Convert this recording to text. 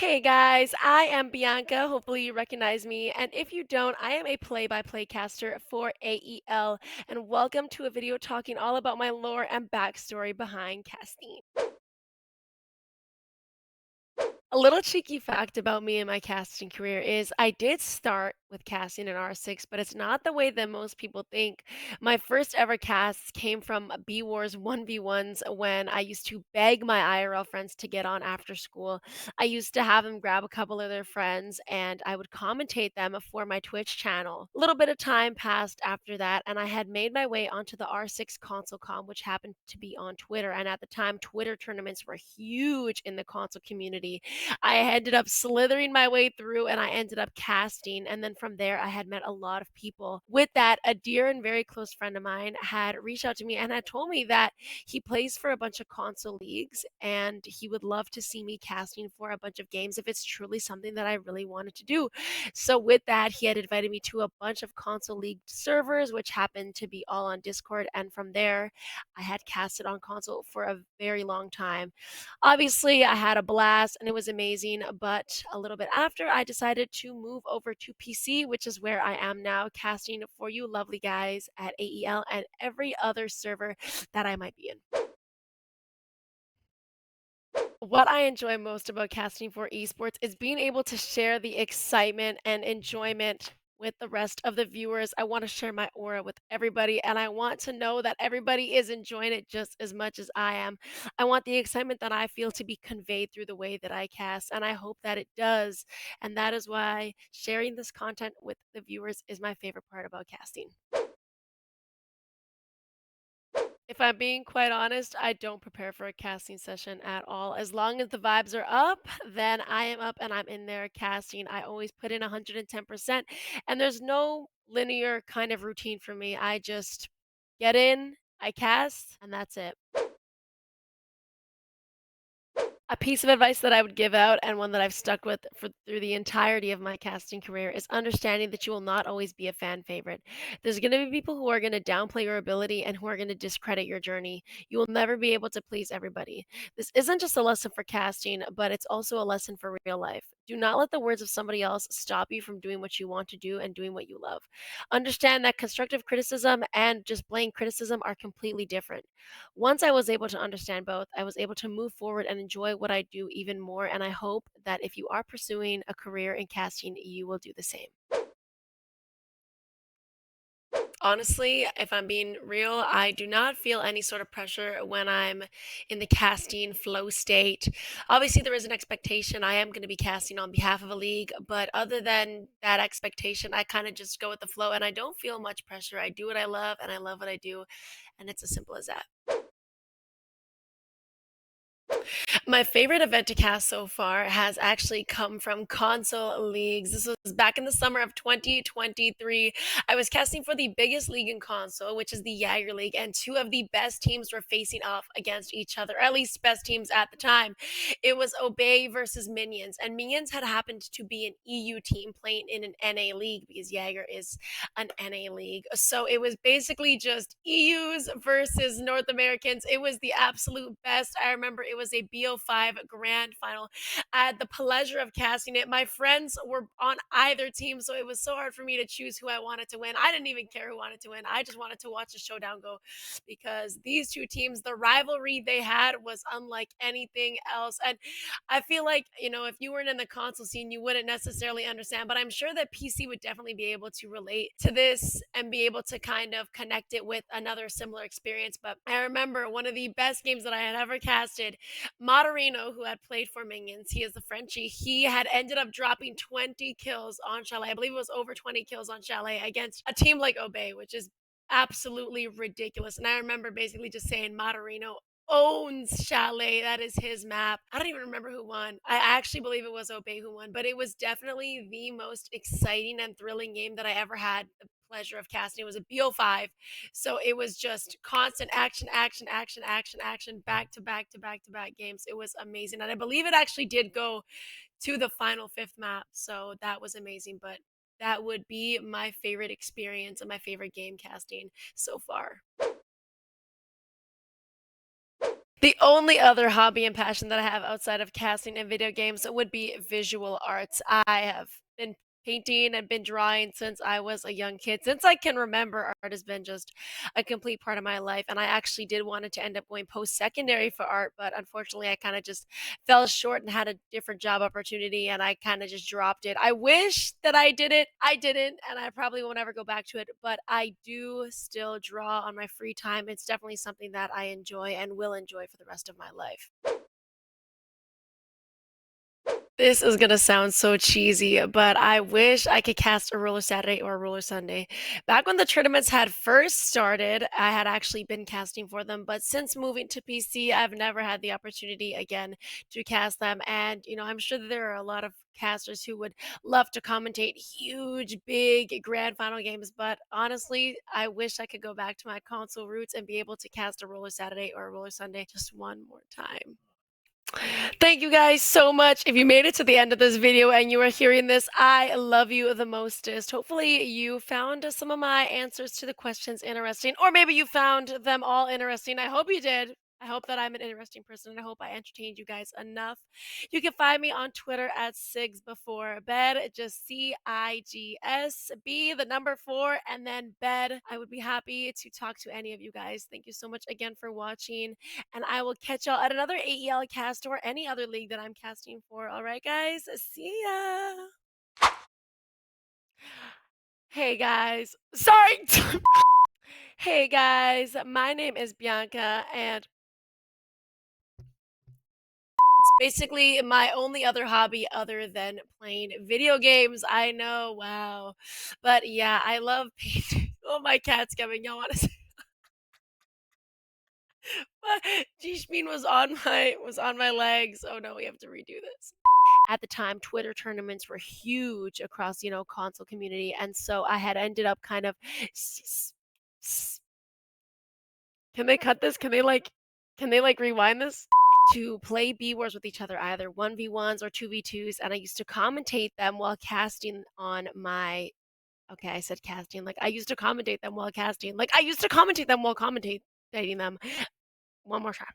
Hey guys, I am Bianca. Hopefully, you recognize me. And if you don't, I am a play by play caster for AEL. And welcome to a video talking all about my lore and backstory behind casting. A little cheeky fact about me and my casting career is I did start with casting in R6, but it's not the way that most people think. My first ever casts came from B Wars 1v1s when I used to beg my IRL friends to get on after school. I used to have them grab a couple of their friends and I would commentate them for my Twitch channel. A little bit of time passed after that, and I had made my way onto the R6 console com, which happened to be on Twitter. And at the time, Twitter tournaments were huge in the console community. I ended up slithering my way through and I ended up casting. And then from there, I had met a lot of people. With that, a dear and very close friend of mine had reached out to me and had told me that he plays for a bunch of console leagues and he would love to see me casting for a bunch of games if it's truly something that I really wanted to do. So, with that, he had invited me to a bunch of console league servers, which happened to be all on Discord. And from there, I had casted on console for a very long time. Obviously, I had a blast and it was amazing, but a little bit after, I decided to move over to PC, which is where I am now, casting for you lovely guys at AEL and every other server that I might be in. What I enjoy most about casting for esports is being able to share the excitement and enjoyment with the rest of the viewers. I want to share my aura with everybody, and I want to know that everybody is enjoying it just as much as I am. I want the excitement that I feel to be conveyed through the way that I cast, and I hope that it does. And that is why sharing this content with the viewers is my favorite part about casting. If I'm being quite honest, I don't prepare for a casting session at all. As long as the vibes are up, then I am up and I'm in there casting. I always put in 110%, and there's no linear kind of routine for me. I just get in, I cast, and that's it. A piece of advice that I would give out, and one that I've stuck with for through the entirety of my casting career, is understanding that you will not always be a fan favorite. There's going to be people who are going to downplay your ability and who are going to discredit your journey. You will never be able to please everybody. This isn't just a lesson for casting, but it's also a lesson for real life. Do not let the words of somebody else stop you from doing what you want to do and doing what you love. Understand that constructive criticism and just plain criticism are completely different. Once I was able to understand both, I was able to move forward and enjoy what I do even more. And I hope that if you are pursuing a career in casting, you will do the same. Honestly, if I'm being real, I do not feel any sort of pressure when I'm in the casting flow state. Obviously, there is an expectation. I am going to be casting on behalf of a league, but other than that expectation, I kind of just go with the flow and I don't feel much pressure. I do what I love and I love what I do, and it's as simple as that. My favorite event to cast so far has actually come from console leagues. This was back in the summer of 2023. I was casting for the biggest league in console, which is the Jaeger League, and two of the best teams were facing off against each other, or at least best teams at the time. It was Obey versus Minions, and Minions had happened to be an EU team playing in an NA league because Jaeger is an NA league. So it was basically just EUs versus North Americans. It was the absolute best. I remember it was a BO5 grand final. I had the pleasure of casting it. My friends were on either team, so it was so hard for me to choose who I wanted to win. I didn't even care who wanted to win. I just wanted to watch the showdown go because these two teams, the rivalry they had was unlike anything else. And I feel like, if you weren't in the console scene, you wouldn't necessarily understand, but I'm sure that PC would definitely be able to relate to this and be able to kind of connect it with another similar experience. But I remember one of the best games that I had ever casted, Moderino, who had played for Minions, he is the Frenchie, he had ended up dropping 20 kills on Chalet. I believe it was over 20 kills on Chalet against a team like Obey, which is absolutely ridiculous. And I remember basically just saying, Moderino owns Chalet. That is his map. I don't even remember who won. I actually believe it was Obey who won, but it was definitely the most exciting and thrilling game that I ever had the pleasure of casting. It was a BO5. So it was just constant action, action, action, action, action, back to back to back to back games. It was amazing. And I believe it actually did go to the final fifth map. So that was amazing. But that would be my favorite experience and my favorite game casting so far. The only other hobby and passion that I have outside of casting and video games would be visual arts. I have been painting and been drawing since I was a young kid. Since I can remember, art has been just a complete part of my life. And I actually did wanted to end up going post-secondary for art, but unfortunately I kind of just fell short and had a different job opportunity and I kind of just dropped it. I wish that I did it. I didn't, and I probably won't ever go back to it, but I do still draw on my free time. It's definitely something that I enjoy and will enjoy for the rest of my life. This is gonna sound so cheesy, but I wish I could cast a roller Saturday or a roller Sunday. Back when the tournaments had first started, I had actually been casting for them, but since moving to PC, I've never had the opportunity again to cast them. And, I'm sure that there are a lot of casters who would love to commentate huge, big grand final games, but honestly, I wish I could go back to my console roots and be able to cast a roller Saturday or a roller Sunday just one more time. Thank you guys so much. If you made it to the end of this video and you are hearing this, I love you the mostest. Hopefully, you found some of my answers to the questions interesting, or maybe you found them all interesting. I hope you did. I hope that I'm an interesting person and I hope I entertained you guys enough. You can find me on Twitter at Sigs before bed, just CIGS, the number four, and then bed. I would be happy to talk to any of you guys. Thank you so much again for watching and I will catch y'all at another AEL cast or any other league that I'm casting for. All right, guys. See ya. Hey, guys. Sorry. Hey, guys. My name is Bianca, and it's basically my only other hobby other than playing video games. I know. Wow. But yeah, I love painting. Oh, my cat's coming. Y'all want to say? G-Shmeen was on my legs. Oh no, we have to redo this. At the time, Twitter tournaments were huge across, console community, and so I had ended up kind of s s s can they cut this? Can they, rewind this? To play B Wars with each other, either 1v1s or 2v2s, and I used to commentate them while casting on my okay, I said casting, like, I used to commentate them while casting, like, I used to commentate them while commentating them. One more time.